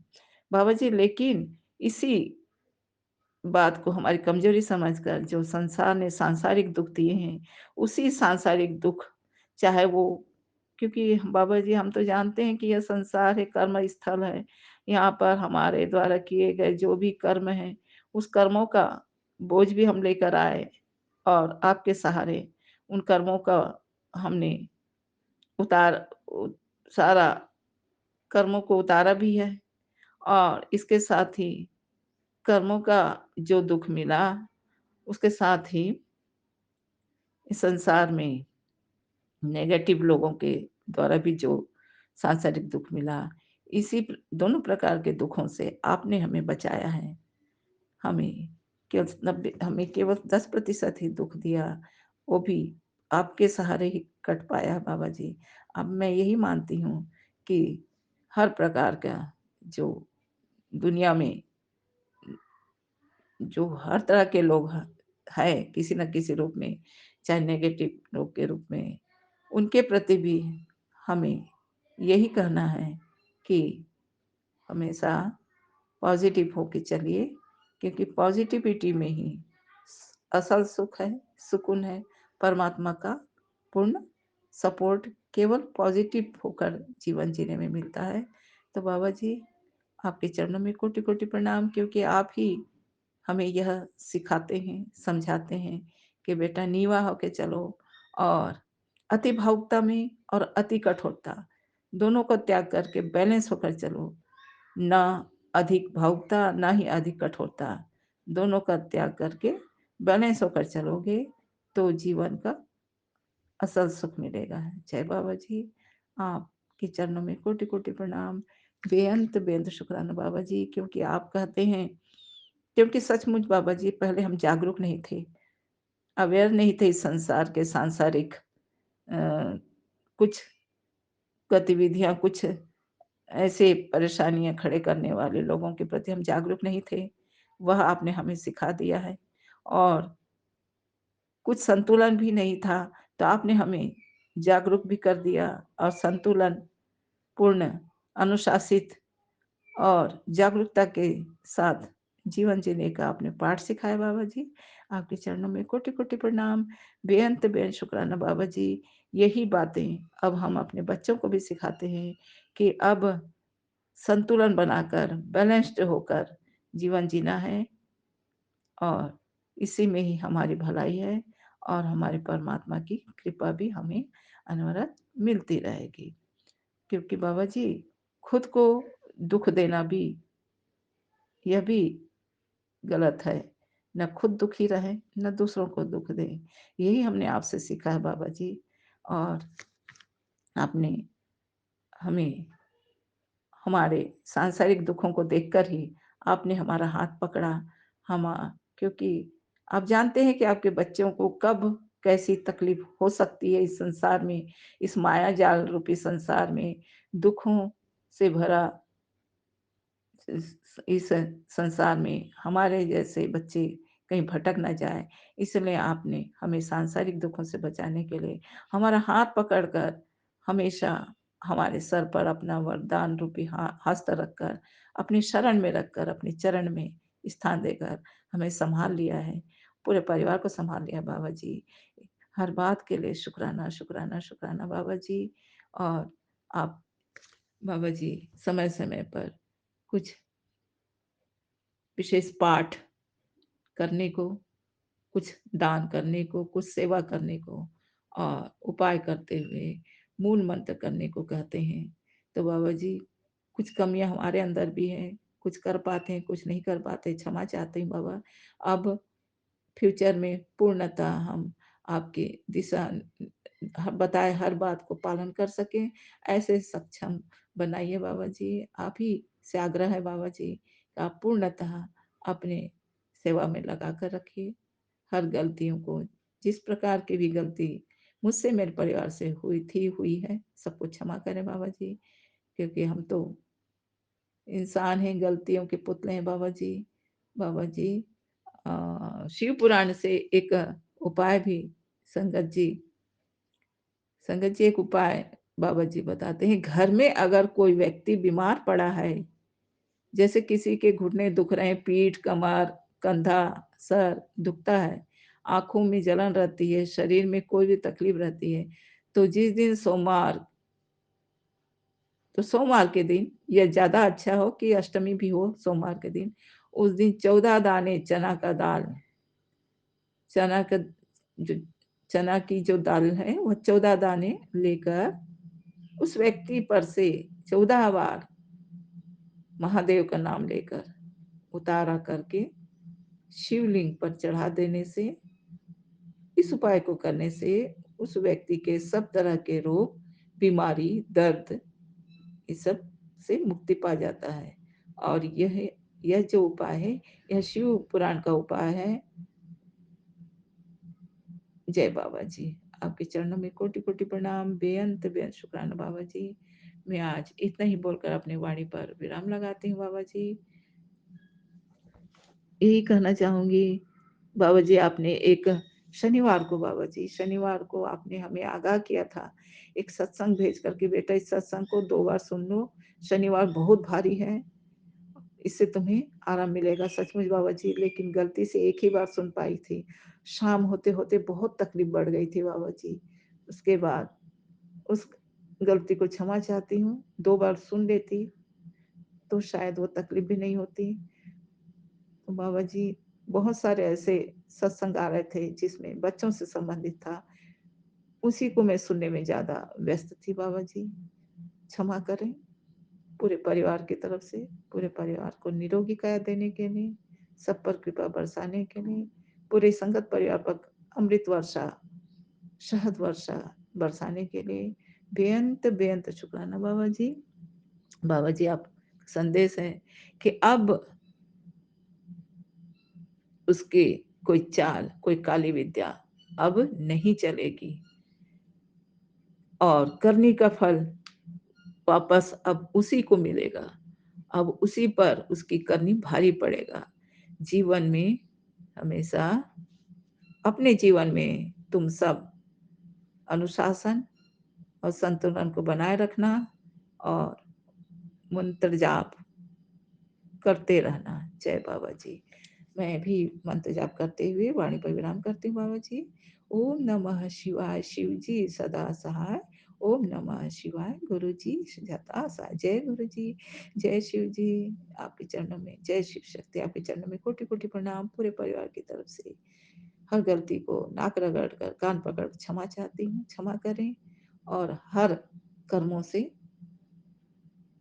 बाबा जी। लेकिन इसी बात को हमारी कमजोरी समझकर जो संसार ने सांसारिक दुख दिए हैं, उसी सांसारिक दुख, चाहे वो, क्योंकि बाबा जी हम तो जानते हैं कि यह संसार है, कर्म स्थल है। यहाँ पर हमारे द्वारा किए गए जो भी कर्म हैं, उस कर्मों का बोझ भी हम लेकर आए और आपके सहारे उन कर्मों का हमने सारा कर्मों को उतारा भी है। और इसके साथ ही कर्मों का जो दुख मिला, उसके साथ ही इस संसार में नेगेटिव लोगों के द्वारा भी जो सांसारिक दुख मिला, दोनों प्रकार के दुखों से आपने हमें बचाया है। हमें केवल 10% ही दुख दिया, वो भी आपके सहारे ही कट पाया बाबा जी। अब मैं यही मानती हूँ कि हर प्रकार का जो दुनिया में जो हर तरह के लोग है किसी न किसी रूप में, चाहे नेगेटिव लोग के रूप में, उनके प्रति भी हमें यही कहना है कि हमेशा पॉजिटिव होके चलिए, क्योंकि पॉजिटिविटी में ही असल सुख है, सुकून है। परमात्मा का पूर्ण सपोर्ट केवल पॉजिटिव होकर जीवन जीने में मिलता है। तो बाबा जी, आपके चरणों में कोटि कोटि प्रणाम, क्योंकि आप ही हमें यह सिखाते हैं, समझाते हैं कि बेटा नीवा होके चलो और अति भावुकता में और अति कठोरता दोनों को त्याग करके बैलेंस होकर चलो। ना अधिक भावुकता, ना ही अधिक कठोरता, दोनों का त्याग करके बैलेंस होकर चलोगे तो जीवन का असल सुख मिलेगा। जय बाबा जी। आपके चरणों में कोटि कोटि प्रणाम, बेअंत बेअंत शुक्राना बाबा जी। क्योंकि आप कहते हैं, क्योंकि सचमुच बाबा जी पहले हम जागरूक नहीं थे, अवेयर नहीं थे इस संसार के सांसारिक कुछ गतिविधियां, कुछ ऐसे परेशानियां खड़े करने वाले लोगों के प्रति हम जागरूक नहीं थे। वह आपने हमें सिखा दिया है। और कुछ संतुलन भी नहीं था, तो आपने हमें जागरूक भी कर दिया और संतुलन पूर्ण, अनुशासित और जागरूकता के साथ जीवन जीने का आपने पाठ सिखाया बाबा जी। आपके चरणों में कोटि कोटि प्रणाम, बेअंत बेअंत शुक्राना बाबा जी। यही बातें अब हम अपने बच्चों को भी सिखाते हैं कि अब संतुलन बनाकर बैलेंस्ड होकर जीवन जीना है। और इसी में ही हमारी भलाई है और हमारे परमात्मा की कृपा भी हमें अनवरत मिलती रहेगी। क्योंकि बाबा जी खुद को दुख देना भी, यह भी गलत है। न खुद दुखी रहें, न दूसरों को दुख दें। यही हमने आपसे सीखा है बाबा जी। और आपने हमें हमारे सांसारिक दुखों को देखकर ही आपने हमारा हाथ पकड़ा। हम क्योंकि आप जानते हैं कि आपके बच्चों को कब कैसी तकलीफ हो सकती है इस संसार में, इस माया जाल रूपी संसार में, दुखों से भरा इस संसार में हमारे जैसे बच्चे कहीं भटक ना जाए। इसलिए आपने हमें सांसारिक दुखों से बचाने के लिए हमारा हाथ पकड़कर हमेशा हमारे सर पर अपना वरदान रूपी हस्त रखकर, अपनी शरण में रखकर, अपने चरण में स्थान देकर हमें संभाल लिया है। पूरे परिवार को संभाल लिया बाबा जी। हर बात के लिए शुक्राना, शुक्राना, शुक्राना बाबा जी। और आप बाबा जी समय-समय पर कुछ विशेष पाठ करने को, कुछ दान करने को, कुछ सेवा करने को और उपाय करते हुए मूल मंत्र करने को कहते हैं। तो बाबा जी कुछ कमियाँ हमारे अंदर भी हैं, कुछ कर पाते हैं, कुछ नहीं कर पाते, क्षमा चाहते हैं बाबा। अब फ्यूचर में पूर्णतः हम आपकी दिशा बताए हर बात को पालन कर सकें, ऐसे सक्षम बनाइए बाबा जी। आप ही से आग्रह है बाबा जी, आप पूर्णतः अपने सेवा में लगा कर रखिए। हर गलतियों को, जिस प्रकार की भी गलती मुझसे मेरे परिवार से हुई है, सबको क्षमा करें बाबा जी। क्योंकि हम तो इंसान हैं, गलतियों के पुतले हैं बाबा जी। बाबा जी शिव पुराण से एक उपाय भी संगत जी एक उपाय बाबा जी बताते हैं। घर में अगर कोई व्यक्ति बीमार पड़ा है, जैसे किसी के घुटने दुख रहे हैं, पीठ, कमर, कंधा, सर दुखता है, आँखों में जलन रहती है, शरीर में कोई भी तकलीफ रहती है, तो जिस दिन सोमवार के दिन, या ज़्यादा अच्छा हो कि अष्टमी भी हो सोमवार के दिन, उस दिन 14 दाने चना का दाल, चना का जो चना की जो दाल है, वो 14 दाने लेकर उस व्यक्ति पर से 14 बार महादेव का नाम लेकर उतारा करके शिवलिंग पर चढ़ा देने से, इस उपाय को करने से उस व्यक्ति के सब तरह के रोग, बीमारी, दर्द, इस सब से मुक्ति पा जाता है। और यह जो उपाय है, यह शिव पुराण का उपाय है। जय बाबा जी। आपके चरणों में कोटि-कोटि प्रणाम, बेअंत बेअंत शुक्राना बाबा जी। मैं आज इतना ही बोलकर अपनी वाणी पर विराम लगाती हूँ बाबा जी। यही कहना चाहूँगी बाबा जी, आपने एक शनिवार को आपने हमें आगाह किया था, एक सत्संग भेज कर के, बेटा इस सत्संग को 2 बार सुन लो, शनिवार बहुत भारी है, इससे तुम्हें आराम मिलेगा। सचमुच बाबा जी, लेकिन गलती से एक ही बार सुन पाई थी। शाम होते-होते बहुत तकलीफ बढ़ गई थी बाबा जी। उसके बाद उस गलती को क्षमा चाहती हूँ। 2 बार सुन लेती तो शायद वो तकलीफ भी नहीं होती। तो बाबा जी बहुत सारे ऐसे सत्संग आ रहे थे जिसमें बच्चों से संबंधित था, उसी को मैं सुनने में ज़्यादा व्यस्त थी बाबा जी। क्षमा करें पूरे परिवार की तरफ से, पूरे परिवार को निरोगी काया देने के लिए, सब पर कृपा बरसाने के लिए, पूरे संगत परिवार पर अमृत वर्षा, शहद वर्षा बरसाने के लिए बेअंत बेअंत शुक्राना बाबा जी। बाबा जी आप संदेश है कि अब उसकी कोई चाल, कोई काली विद्या अब नहीं चलेगी और करनी का फल वापस अब उसी को मिलेगा। अब उसी पर उसकी करनी भारी पड़ेगा। जीवन में हमेशा, अपने जीवन में तुम सब अनुशासन और संतुलन को बनाए रखना और मंत्र जाप करते रहना। जय बाबा जी। मैं भी मंत्र जाप करते हुए वाणी पर विराम करती हूँ बाबा जी। ओम नमः शिवाय। शिव जी सदा सहाय। ओम नमः शिवाय। गुरु जी सुजाता सा, जय गुरु जी, जय शिव जी। आपके चरणों में जय शिव शक्ति, आपके चरणों में कोटि कोटि प्रणाम पूरे परिवार की तरफ से। हर गलती को नाक रगड़ कर कान पकड़ क्षमा चाहती हूँ, क्षमा करें और हर कर्मों से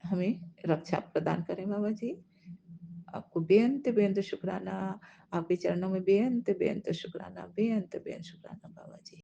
हमें रक्षा प्रदान करें बाबा जी। आपको बेअंत बेअंत शुक्राना, आपके चरणों में बेअंत बेअंत शुक्राना, बेअंत बेअंत शुक्राना बाबा जी।